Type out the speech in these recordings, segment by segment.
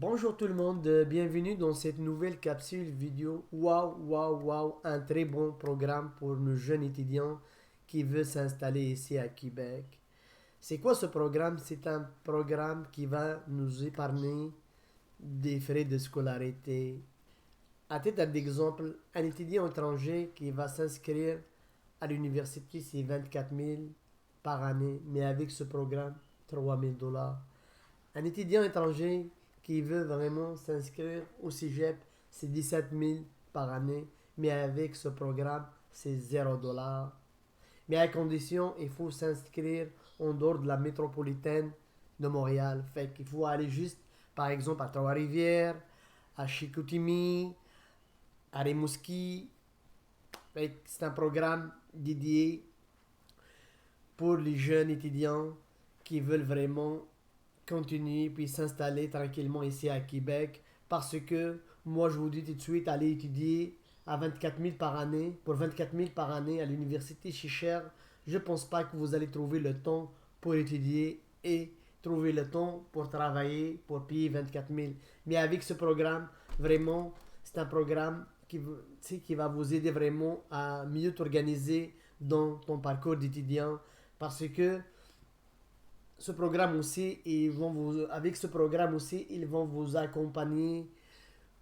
Bonjour tout le monde, bienvenue dans cette nouvelle capsule vidéo. Waouh, waouh, waouh, un très bon programme pour nos jeunes étudiants qui veulent s'installer ici à Québec. C'est quoi ce programme? C'est un programme qui va nous épargner des frais de scolarité. À titre d'exemple, un étudiant étranger qui va s'inscrire à l'université, c'est 24 000 par année, mais avec ce programme, 3 000 $. Un étudiant étranger qui veut vraiment s'inscrire au cégep, c'est 17 000 par année, mais avec ce programme, c'est 0 $. Mais à condition, il faut s'inscrire en dehors de la métropolitaine de Montréal. Fait qu'il faut aller juste, par exemple, à Trois-Rivières, à Chicoutimi, à Rimouski. C'est un programme dédié pour les jeunes étudiants qui veulent vraiment continuer puis s'installer tranquillement ici à Québec parce que moi je vous dis tout de suite, allez étudier à 24 000 par année. Pour 24 000 par année à l'université, c'est cher. Je pense pas que vous allez trouver le temps pour étudier et trouver le temps pour travailler, pour payer 24 000. Mais avec ce programme, vraiment, c'est un programme qui va vous aider vraiment à mieux t'organiser dans ton parcours d'étudiant parce que ce programme aussi, avec ce programme aussi, ils vont vous accompagner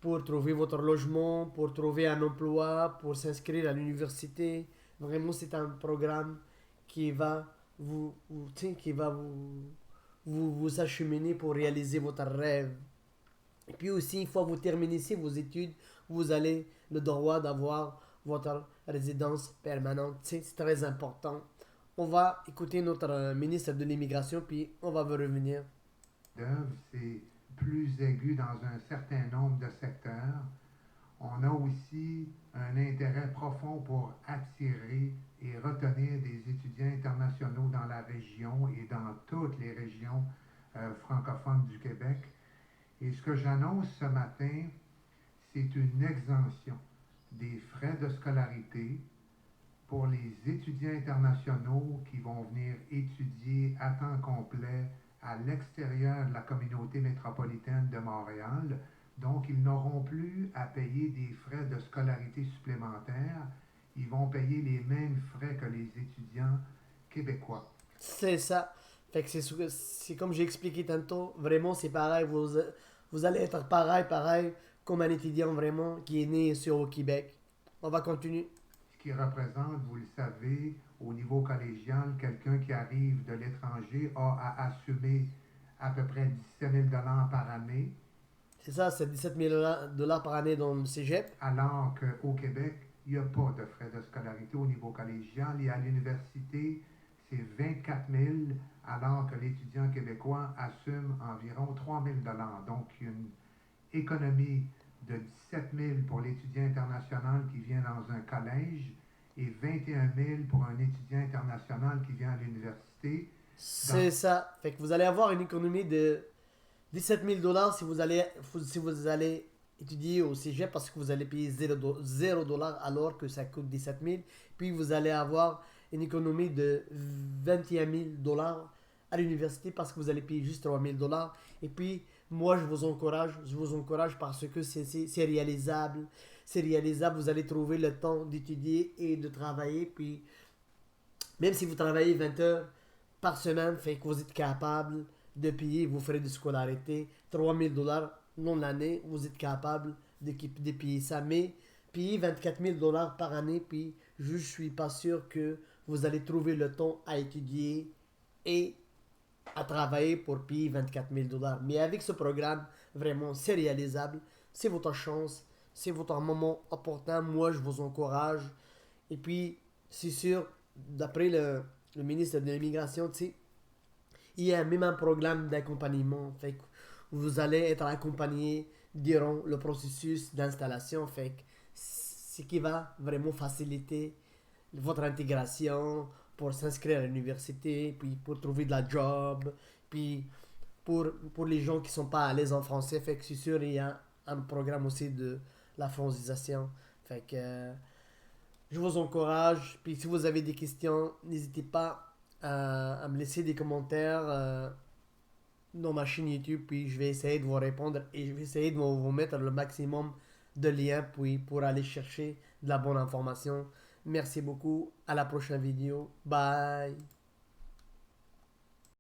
pour trouver votre logement, pour trouver un emploi, pour s'inscrire à l'université. Vraiment, c'est un programme qui va qui va vous acheminer pour réaliser votre rêve. Et puis aussi, une fois que vous terminez ici vos études, vous avez le droit d'avoir votre résidence permanente. C'est très important. On va écouter notre ministre de l'immigration, puis on va vous revenir. D'œuvre, c'est plus aigu dans un certain nombre de secteurs. On a aussi un intérêt profond pour attirer et retenir des étudiants internationaux dans la région et dans toutes les régions francophones du Québec. Et ce que j'annonce ce matin, c'est une exemption des frais de scolarité pour les étudiants internationaux qui vont venir étudier à temps complet à l'extérieur de la communauté métropolitaine de Montréal. Donc, ils n'auront plus à payer des frais de scolarité supplémentaires. Ils vont payer les mêmes frais que les étudiants québécois. C'est ça. Fait que c'est comme j'ai expliqué tantôt, vraiment c'est pareil, vous allez être pareil, pareil, comme un étudiant vraiment qui est né ici au Québec. On va continuer. Ce qui représente, vous le savez, au niveau collégial, quelqu'un qui arrive de l'étranger a à assumer à peu près 17 000 par année, C'est ça, c'est 17 000 $ par année dans le cégep. alors qu'au Québec, il n'y a pas de frais de scolarité au niveau collégial et à l'université, c'est 24 000, alors que l'étudiant québécois assume environ 3 000 $. Donc, il y a une économie de 17 000 pour l'étudiant international qui vient dans un collège et 21 000 pour un étudiant international qui vient à l'université. Dans, C'est ça. Fait que vous allez avoir une économie de 17 000 $ si vous allez étudier au cégep parce que vous allez payer 0 $ alors que ça coûte 17 000. Puis vous allez avoir une économie de 21 000 $ à l'université parce que vous allez payer juste 3 000 $. Et puis moi je vous encourage parce que c'est réalisable. C'est réalisable, vous allez trouver le temps d'étudier et de travailler. Puis même si vous travaillez 20 heures par semaine, fait que vous êtes capable de payer vos frais de scolarité, 3 000 $ non l'année, vous êtes capable de payer ça. Mais payer 24 000 $ par année, puis je suis pas sûr que vous allez trouver le temps à étudier et à travailler pour payer 24 000 $. Mais avec ce programme, vraiment, c'est réalisable. C'est votre chance. C'est votre moment important. Moi, je vous encourage. Et puis, c'est sûr, d'après le ministre de l'Immigration, tu sais, il y a même un programme d'accompagnement. Fait que vous allez être accompagné durant le processus d'installation. Fait que ce qui va vraiment faciliter votre intégration pour s'inscrire à l'université, puis pour trouver de la job, puis pour les gens qui sont pas à l'aise en français. Fait que c'est sûr, il y a un programme aussi de la francisation. Fait que je vous encourage. Puis si vous avez des questions, n'hésitez pas à me laisser des commentaires dans ma chaîne YouTube, puis je vais essayer de vous répondre et je vais essayer de vous mettre le maximum de liens puis pour aller chercher de la bonne information. Merci beaucoup. À la prochaine vidéo. Bye.